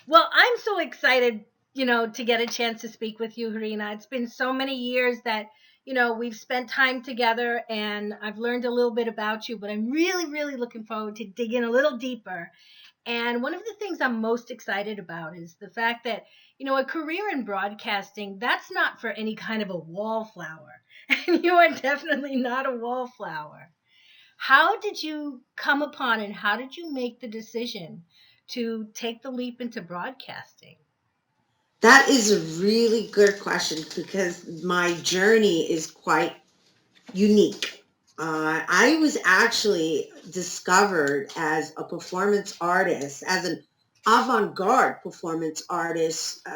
Well, I'm so excited, to get a chance to speak with you, Rhina. It's been so many years that, we've spent time together and I've learned a little bit about you, but I'm really, really looking forward to digging a little deeper. And one of the things I'm most excited about is the fact that, a career in broadcasting, that's not for any kind of a wallflower. And you are definitely not a wallflower. How did you come upon and how did you make the decision to take the leap into broadcasting? That is a really good question because my journey is quite unique. I was actually discovered as a performance artist, as an avant-garde performance artist,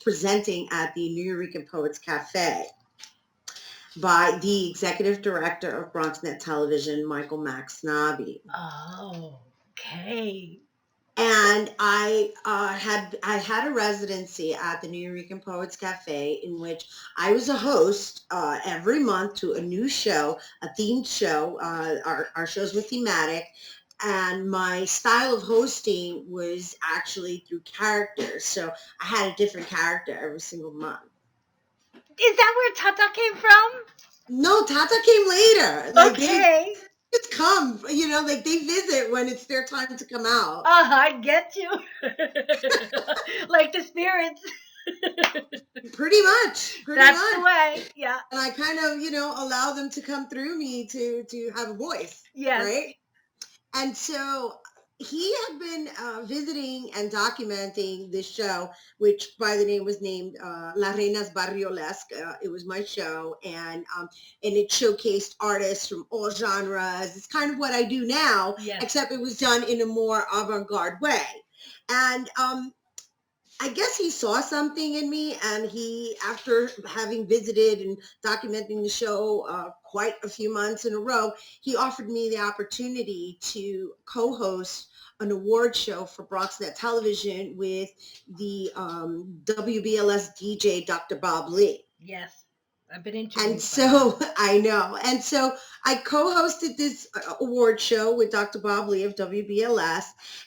presenting at the New York Poets Cafe by the executive director of Bronxnet Television, Michael Max Nobby. Oh, okay. And I had a residency at the New York Poets Cafe in which I was a host every month to a new show, a themed show. Our shows were thematic, and my style of hosting was actually through characters. So I had a different character every single month. Is that where Tata came from? No, Tata came later. Like they Okay. just come, like they visit when it's their time to come out. I get you. Like the spirits. Pretty That's the much. way. Yeah. And I kind of, allow them to come through me to have a voice, Yes. right? And so he had been visiting and documenting this show, which by the name was named La Reina's Barrio. It was my show, and it showcased artists from all genres. It's kind of what I do now, Yes. except it was done in a more avant-garde way. And I guess he saw something in me, and he, after having visited and documenting the show quite a few months in a row, he offered me the opportunity to co-host an award show for Bronxnet Television with the WBLS DJ Dr. Bob Lee. Yes. I've been And introduced by him. so I know. And so I co-hosted this award show with Dr. Bob Lee of WBLS.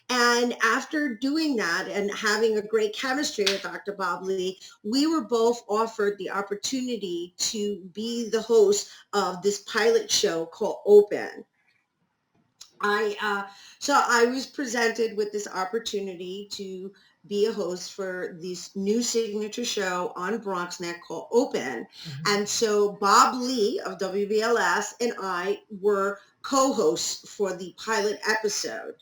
And after doing that and having a great chemistry with Dr. Bob Lee, we were both offered the opportunity to be the host of this pilot show called Open. I so I was presented with this opportunity to be a host for this new signature show on BronxNet called Open. Mhm. And so Bob Lee of WBLS and I were co-hosts for the pilot episode.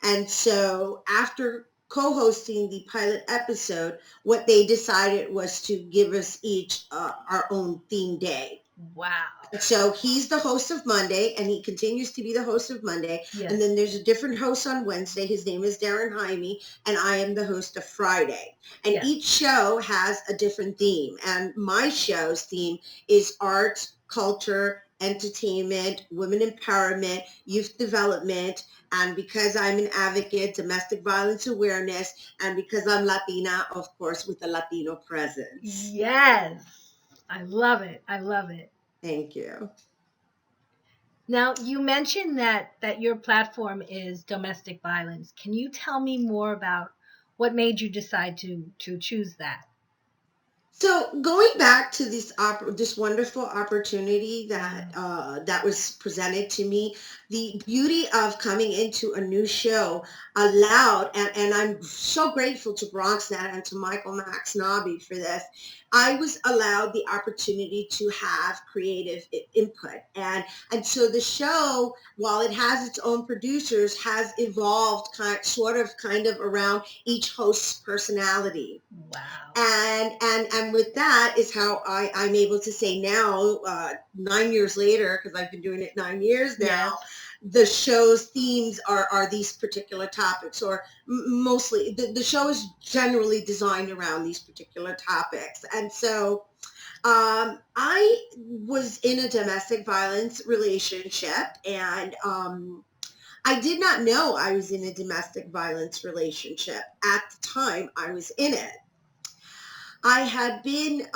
And so after co-hosting the pilot episode, what they decided was to give us each our own theme day. Wow. So he's the host of Monday, and he continues to be the host of Monday. Yes. And then there's a different host on Wednesday. His name is Darren Jaime, and I am the host of Friday. And Yes. each show has a different theme. And my show's theme is art, culture, entertainment, women empowerment, youth development. And because I'm an advocate, domestic violence awareness, and because I'm Latina, of course, with a Latino presence. Yes. I love it. I love it. Thank you. Now, you mentioned that your platform is domestic violence. Can you tell me more about what made you decide to choose that? So going back to this wonderful opportunity that Mhm. that was presented to me, the beauty of coming into a new show allowed, and I'm so grateful to BronxNet and to Michael Max Nobby for this. I was allowed the opportunity to have creative input, and so the show, while it has its own producers, has evolved kind of around each host's personality. Wow. And with that is how I'm able to say now, 9 years later, because I've been doing it 9 years Yes. now, the show's themes are these particular topics, or mostly the show is generally designed around these particular topics. And so I was in a domestic violence relationship, and I did not know I was in a domestic violence relationship at the time I was in it. I had been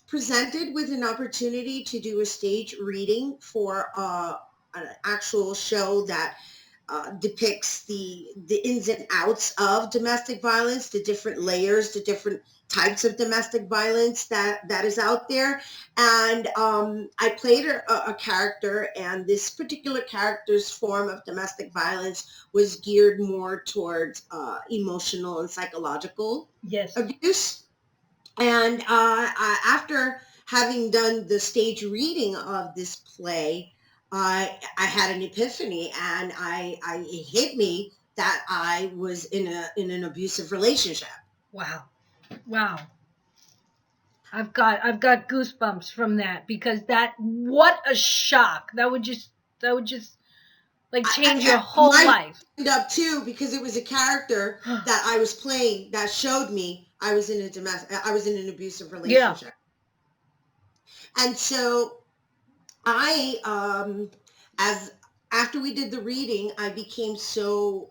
presented with an opportunity to do a stage reading for an actual show that depicts the ins and outs of domestic violence, the different layers, the different types of domestic violence that is out there. And I played a character, and this particular character's form of domestic violence was geared more towards emotional and psychological Yes. abuse. And after having done the stage reading of this play, I had an epiphany, and it hit me that I was in an abusive relationship. Wow. Wow. I've got goosebumps from that, because what a shock. That would just like change your whole My life. up too, because it was a character that I was playing that showed me I was in an abusive Yeah. relationship. And so I as after we did the reading, I became so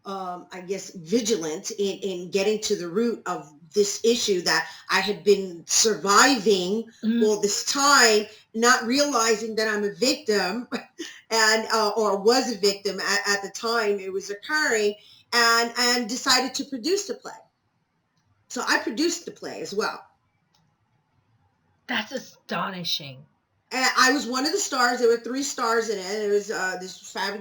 I guess vigilant in getting to the root of this issue that I had been surviving Mhm. all this time, not realizing that I'm a victim, and or was a victim at the time it was occurring, and decided to produce the play. So I produced the play as well. That's astonishing. And I was one of the stars. There were three stars in it. It was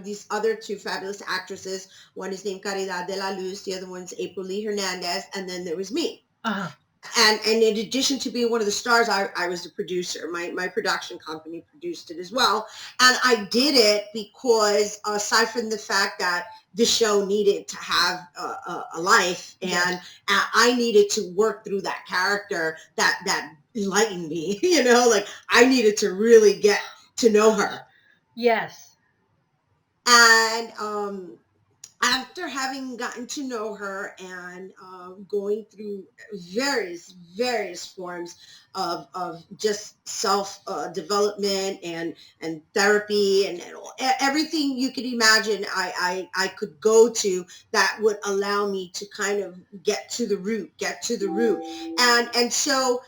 these other two fabulous actresses. One is named Caridad de la Luz. The other one's April Lee Hernandez. And then there was me. Uh-huh. And in addition to being one of the stars, I was the producer. My production company produced it as well. And I did it because, aside from the fact that the show needed to have a life, and Yes. I needed to work through that character that enlightened me, like I needed to really get to know her. Yes. And after having gotten to know her, and going through various forms of just self development and therapy, and everything you could imagine, I could go to that would allow me to kind of get to the root. And so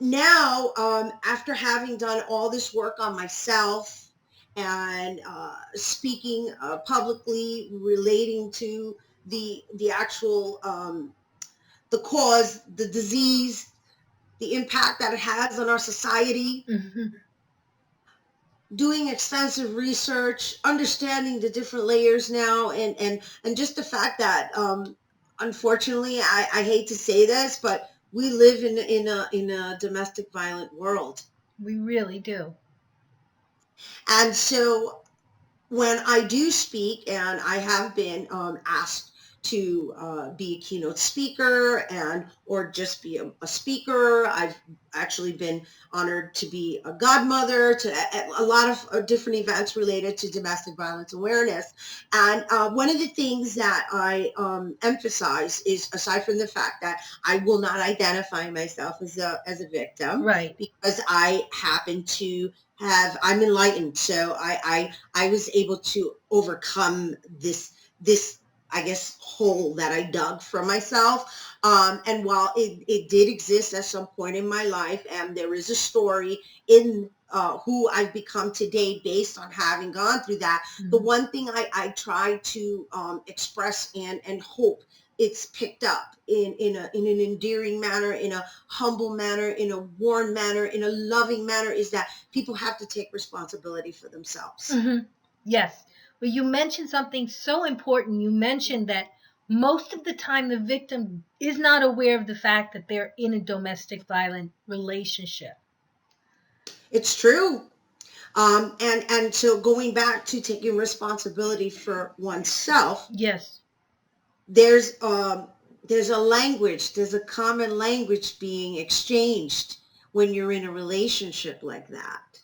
now, after having done all this work on myself, and speaking publicly, relating to the actual the cause, the disease, the impact that it has on our society, Mhm. doing extensive research, understanding the different layers now, and just the fact that unfortunately, I hate to say this, but we live in a domestic violent world. We really do. And so when I do speak, and I have been asked to be a keynote speaker, and or just be a speaker, I've actually been honored to be a godmother to a lot of different events related to domestic violence awareness. And one of the things that I emphasize is, aside from the fact that I will not identify myself as a victim, Right. because I happen to I'm enlightened, so I was able to overcome this I guess hole that I dug for myself. And while it did exist at some point in my life, and there is a story in who I've become today based on having gone through that, the one thing I try to express and hope it's picked up in an endearing manner, in a humble manner, in a warm manner, in a loving manner, is that people have to take responsibility for themselves. Mm-hmm. Yes. Well, you mentioned something so important. You mentioned that most of the time the victim is not aware of the fact that they're in a domestic violent relationship. It's true. And so going back to taking responsibility for oneself, Yes. there's there's a language, there's a common language being exchanged when you're in a relationship like that,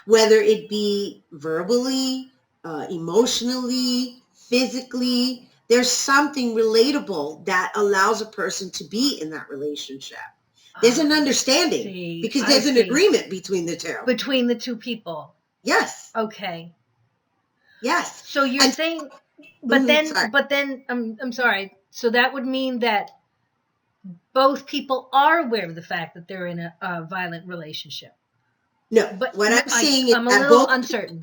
whether it be verbally, emotionally, physically. There's something relatable that allows a person to be in that relationship. There's an understanding, because I there's an see. agreement between the two. Between the two people. Yes, Okay. yes. So you're And saying, but sorry. then I'm sorry. So that would mean that both people are aware of the fact that they're in a violent relationship. No, But what I'm saying is I'm a that little both uncertain.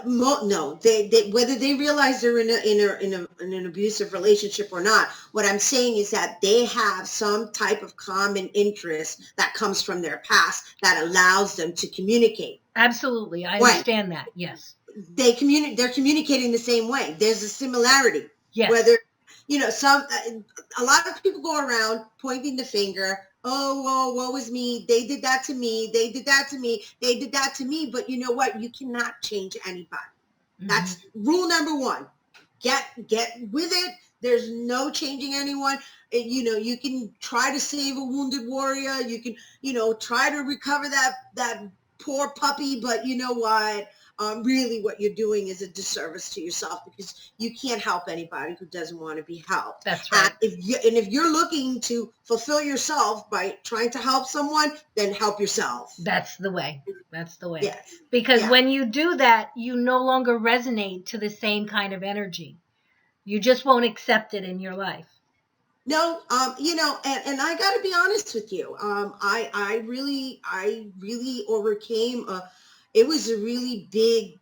no, they whether they realize they're in an abusive relationship or not. What I'm saying is that they have some type of common interest that comes from their past that allows them to communicate. Absolutely, I When understand that. Yes. they're communicating the same way. There's a similarity. Yes. Whether some a lot of people go around pointing the finger. Oh, well, woe is me. They did that to me. They did that to me. They did that to me. But you know what? You cannot change anybody. Hmm. That's rule number one. Get with it. There's no changing anyone. You can try to save a wounded warrior. You can, try to recover that poor puppy. But you know what? Really, what you're doing is a disservice to yourself, because you can't help anybody who doesn't want to be helped. That's And right. if you're looking to fulfill yourself by trying to help someone, then help yourself. That's the way. That's the way. Yes. Because Yeah. when you do that, you no longer resonate to the same kind of energy. You just won't accept it in your life. No, and I got to be honest with you. I really overcame. It was a really big.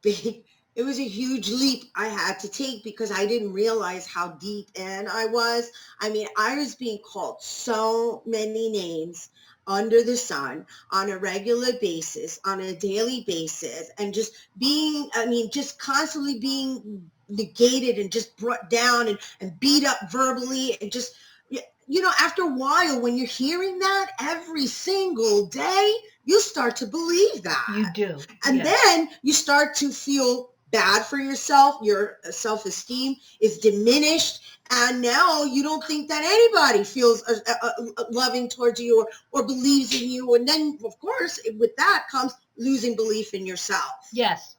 It was a huge leap I had to take, because I didn't realize how deep in I was. I mean, I was being called so many names under the sun on a regular basis, on a daily basis, and just just constantly being negated and just brought down and beat up verbally, and just after a while, when you're hearing that every single day, you start to believe You that. do. And Yes. then you start to feel bad for yourself. Your self-esteem is diminished. And now you don't think that anybody feels loving towards you, or believes in you. And then, of course, with that comes losing belief in yourself. Yes.